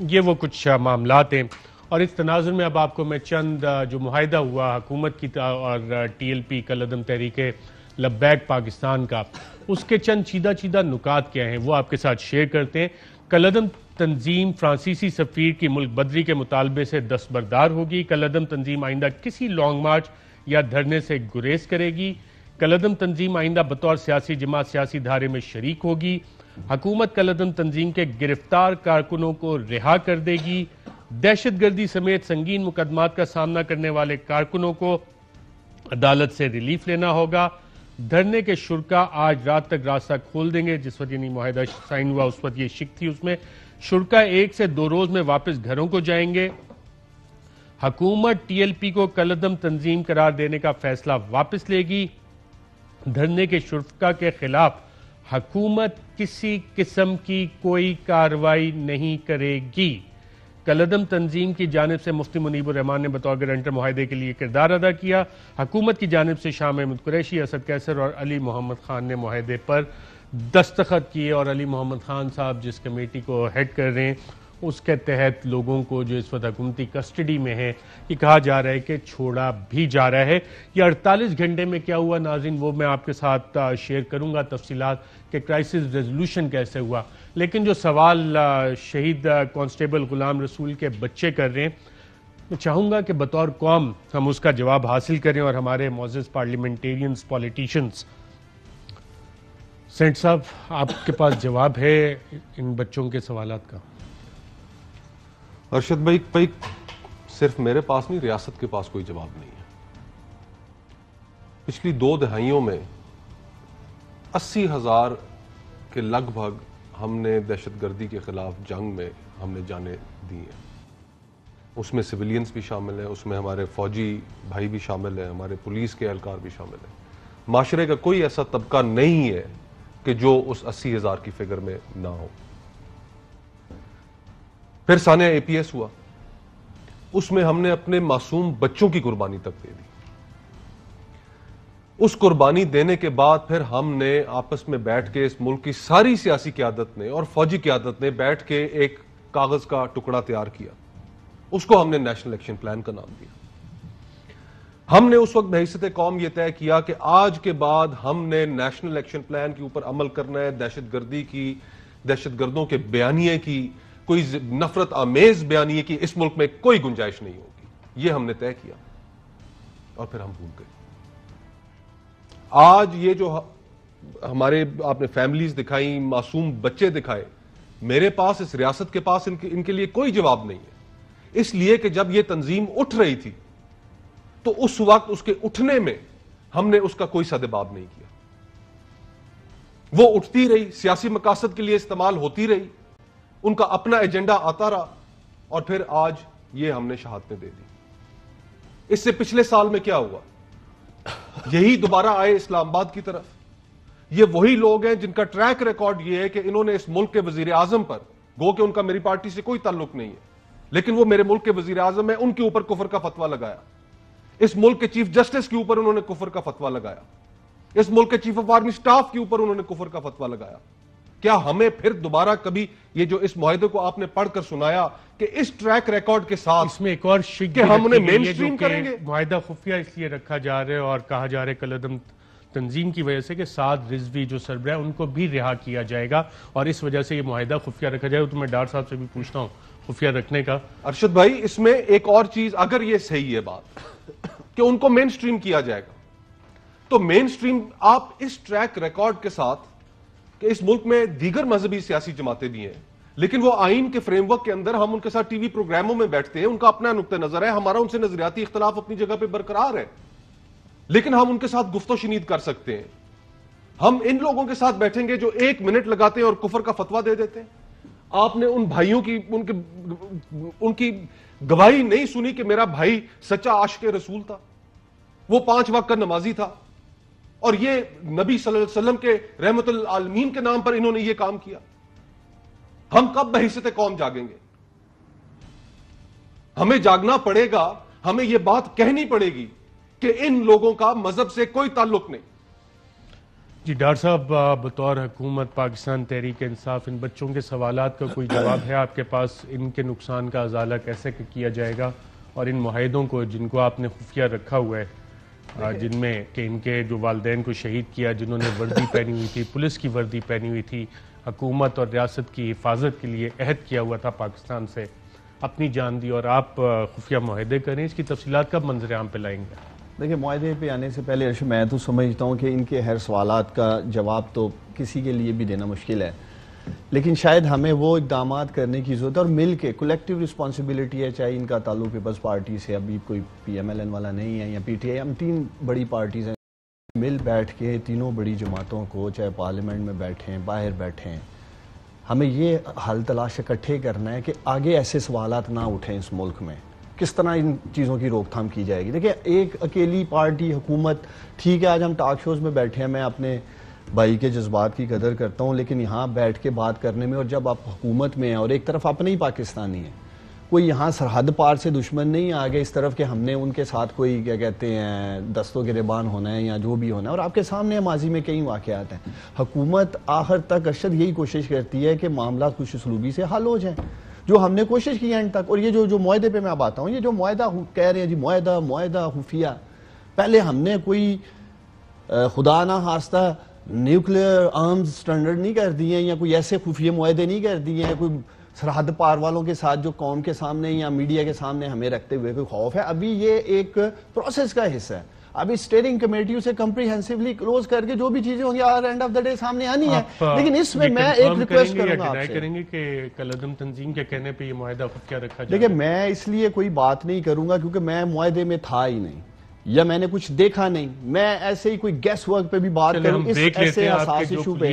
ये वो कुछ मामलात हैं। और इस तनाजुर में अब आपको मैं चंद जो मुआहिदा हुआ हुकूमत की और TLP कलअदम तहरीक लब्बैक पाकिस्तान का, उसके चंद चीदा चीदा नुकात क्या हैं वो आपके साथ शेयर करते हैं। कलअदम तंजीम फ्रांसीसी सफ़ीर की मुल्क बदरी के मुतालबे से दस्तबरदार होगी। कलअदम तंजीम आइंदा किसी लॉन्ग मार्च या धरने से गुरेज करेगी। कलअदम तंजीम आइंदा बतौर सियासी जमात सियासी धारे में शरीक होगी। हुकूमत कलअदम तंजीम के गिरफ्तार कारकुनों को रिहा कर देगी। दहशत गर्दी समेत संगीन मुकदमात का सामना करने वाले कारकुनों को अदालत से रिलीफ लेना होगा। धरने के शुरा आज रात तक रास्ता खोल देंगे। जिस वक्त यानी मुआहिदा साइन हुआ उस वक्त ये शिक थी, उसमें शुरा 1 से 2 रोज में वापस घरों को जाएंगे। हुकूमत TLP को कलअदम तंजीम करार देने का फैसला वापस लेगी। धरने के शुरा के खिलाफ हुकूमत किसी किस्म की कोई कार्रवाई नहीं करेगी। कलअदम तंजीम की जानिब से मुफ्ती मुनीबुर रहमान ने बतौर गारंटर मुआहिदे के लिए किरदार अदा किया। हुकूमत की जानिब से शाह महमूद कुरैशी, असद कैसर और अली मोहम्मद खान ने मुआहिदे पर दस्तखत किए। और अली मोहम्मद खान साहब जिस कमेटी को हेड कर रहे हैं उसके तहत लोगों को जो इस वक्त हुकूमती कस्टडी में है ये कहा जा रहा है कि छोड़ा भी जा रहा है। ये 48 घंटे में क्या हुआ नाज़रीन वो मैं आपके साथ शेयर करूंगा तफसीलात कि क्राइसिस रेजोल्यूशन कैसे हुआ। लेकिन जो सवाल शहीद कांस्टेबल गुलाम रसूल के बच्चे कर रहे हैं, मैं चाहूँगा कि बतौर कौम हम उसका जवाब हासिल करें। और हमारे मोअज़्ज़ज़ पार्लियामेंटेरियंस पॉलिटिशियंस, सेंट साहब आपके पास जवाब है इन बच्चों के सवालात का? अरशद भाई सिर्फ मेरे पास नहीं, रियासत के पास कोई जवाब नहीं है। पिछली 2 दहाइयों में 80,000 के लगभग हमने दहशतगर्दी के खिलाफ जंग में हमने जाने दी हैं। उसमें सिविलियंस भी शामिल हैं, उसमें हमारे फौजी भाई भी शामिल हैं, हमारे पुलिस के एहलकार भी शामिल हैं। माशरे का कोई ऐसा तबका नहीं है कि जो उस 80,000 की फिगर में ना हो। फिर सानिया APS हुआ, उसमें हमने अपने मासूम बच्चों की कुर्बानी तक दे दी। उस कुर्बानी देने के बाद फिर हमने आपस में बैठ के इस मुल्क की सारी सियासी क़यादत ने और फौजी क़यादत ने बैठ के एक कागज का टुकड़ा तैयार किया। उसको हमने नेशनल एक्शन प्लान का नाम दिया। हमने उस वक्त बहैसियत कौम यह तय किया कि आज के बाद हमने नेशनल एक्शन प्लान के ऊपर अमल करना है। दहशतगर्दी की, दहशतगर्दों के बयानिए की, कोई नफरत आमेज बयानिए की इस मुल्क में कोई गुंजाइश नहीं होगी। यह हमने तय किया और फिर हम भूल गए। आज ये जो हमारे आपने फैमिलीज दिखाई, मासूम बच्चे दिखाए, मेरे पास इस रियासत के पास इनके लिए कोई जवाब नहीं है। इसलिए कि जब ये तंजीम उठ रही थी तो उस वक्त उसके उठने में हमने उसका कोई सदबाब नहीं किया। वो उठती रही, सियासी मकासद के लिए इस्तेमाल होती रही, उनका अपना एजेंडा आता रहा और फिर आज ये हमने शहादतें दे दी। इससे पिछले साल में क्या हुआ? यही दोबारा आए इस्लामाबाद की तरफ। ये वही लोग हैं जिनका ट्रैक रिकॉर्ड ये है कि इन्होंने इस मुल्क के वजीर आजम पर, गो कि उनका मेरी पार्टी से कोई ताल्लुक नहीं है, लेकिन वो मेरे मुल्क के वजीर आजम है, उनके ऊपर कुफर का फतवा लगाया। इस मुल्क के चीफ जस्टिस के ऊपर उन्होंने कुफर का फतवा लगाया। इस मुल्क के चीफ ऑफ आर्मी स्टाफ के ऊपर उन्होंने कुफर का फतवा लगाया। क्या हमें फिर दोबारा कभी ये जो इस मुआहिदे को आपने पढ़कर सुनाया कि इस ट्रैक रिकॉर्ड के साथ इसमें एक और शिक हम उन्हें मेन स्ट्रीम करेंगे? मुआहिदा खुफिया इसलिए रखा जा रहा है और कहा जा रहा है कलअदम तंजीम की वजह से कि साद रिजवी जो सरबराह उनको भी रिहा किया जाएगा और इस वजह से ये मुआहिदा खुफिया रखा जाएगा। तो मैं डार साहब से भी पूछता हूँ खुफिया रखने का। अरशद भाई, इसमें एक और चीज, अगर ये सही है बात कि उनको मेन स्ट्रीम किया जाएगा, तो मेन स्ट्रीम आप इस ट्रैक रिकॉर्ड के साथ कि इस मुल्क में दीगर मजहबी सियासी जमातें भी हैं, लेकिन वो आइन के फ्रेमवर्क के अंदर हम उनके साथ टीवी प्रोग्रामों में बैठते हैं, उनका अपना नुक्ता नजर है, हमारा उनसे नजरियाती इख्तलाफ अपनी जगह पे बरकरार है, लेकिन हम उनके साथ गुफ्तो शनीद कर सकते हैं। हम इन लोगों के साथ बैठेंगे जो 1 मिनट लगाते हैं और कुफर का फतवा दे देते हैं। आपने उन भाइयों की उनकी गवाही नहीं सुनी कि मेरा भाई सच्चा आशिक रसूल था, वो 5 वक्त का नमाजी था और ये नबी सल्लल्लाहु अलैहि वसल्लम के रहमतुल आलमीन के नाम पर इन्होंने ये काम किया। हम कब बहैसियत कौम जागेंगे? हमें जागना पड़ेगा, हमें यह बात कहनी पड़ेगी कि इन लोगों का मजहब से कोई ताल्लुक नहीं। जी डॉक्टर साहब, बतौर हुकूमत पाकिस्तान तहरीक इंसाफ इन बच्चों के सवालात का कोई जवाब है आपके पास? इनके नुकसान का अजाला कैसे किया जाएगा और इन मुआहिदों को जिनको आपने खुफिया रखा हुआ है, जिनमें कि इनके जो वालिदैन को शहीद किया, जिन्होंने वर्दी पहनी हुई थी, पुलिस की वर्दी पहनी हुई थी, हुकूमत और रियासत की हिफाजत के लिए अहद किया हुआ था पाकिस्तान से, अपनी जान दी और आप खुफिया मुआहिदे करें, इसकी तफसीलात कब मंजर आम पे लाएंगे? देखिए, मुआहिदे पे आने से पहले अर्शद, मैं तो समझता हूँ कि इनके हर सवालात का जवाब तो किसी के लिए भी देना मुश्किल है, लेकिन शायद हमें वो इक़दाम करने की ज़रूरत है और मिल के कलेक्टिव रिस्पॉन्सिबिलिटी है। चाहे इनका ताल्लुक पीपल्स पार्टी से, अभी कोई PMLN वाला नहीं है या PTI, हम 3 बड़ी पार्टीज़ हैं, मिल बैठ के तीनों बड़ी जमातों को, चाहे पार्लियामेंट में बैठें बाहर बैठें, हमें ये हल तलाश इकट्ठे करना है कि आगे ऐसे सवालात ना उठें इस मुल्क में। किस तरह इन चीज़ों की रोकथाम की जाएगी? देखिए, एक अकेली पार्टी हुकूमत, ठीक है, आज हम टॉक शोज़ में बैठे हैं, मैं अपने भाई के जज्बात की कदर करता हूँ, लेकिन यहाँ बैठ के बात करने में, और जब आप हुकूमत में हैं और एक तरफ अपने ही पाकिस्तानी हैं, कोई यहाँ सरहद पार से दुश्मन नहीं आ गया इस तरफ के हमने उनके साथ कोई क्या कहते हैं दस्तों गिरेबान होना है या जो भी होना है। और आपके सामने माजी में कई वाक़यात हैं। हुकूमत आखिर तक अरशद यही कोशिश करती है कि मामला खुश उसलूबी से हल हो जाए, जो हमने कोशिश की एंड तक। और ये जो मुआहदे पे मैं अब आता हूँ, ये जो मुआहदा कह रहे हैं जी, मुआहदा खुफिया, पहले हमने कोई खुदा ना खास्ता न्यूक्लियर आर्म्स स्टैंडर्ड नहीं कर दिए या कोई ऐसे खुफिया मुआहदे नहीं कर दिए हैं, कोई सरहद पार वालों के साथ जो कौम के सामने या मीडिया के सामने हमें रखते हुए कोई खौफ है। अभी ये एक प्रोसेस का हिस्सा है। अभी स्टीयरिंग कमेटी से कम्प्रीहेंसिवली क्लोज करके जो भी चीजें होंगी at end of the day सामने आनी है। लेकिन इसमें मैं एक रिक्वेस्ट करूंगा आपसे, करेंगे कि कलअदम तंजीम के कहने पे ये मुआहदा खुफिया रखा जाए। देखिए, मैं इसलिए कोई बात नहीं करूंगा क्योंकि मैं मुआहदे में था ही नहीं या मैंने कुछ देखा नहीं। मैं ऐसे ही कोई गेस वर्क पे भी बात करूं इस ऐसे हसास इशू पे।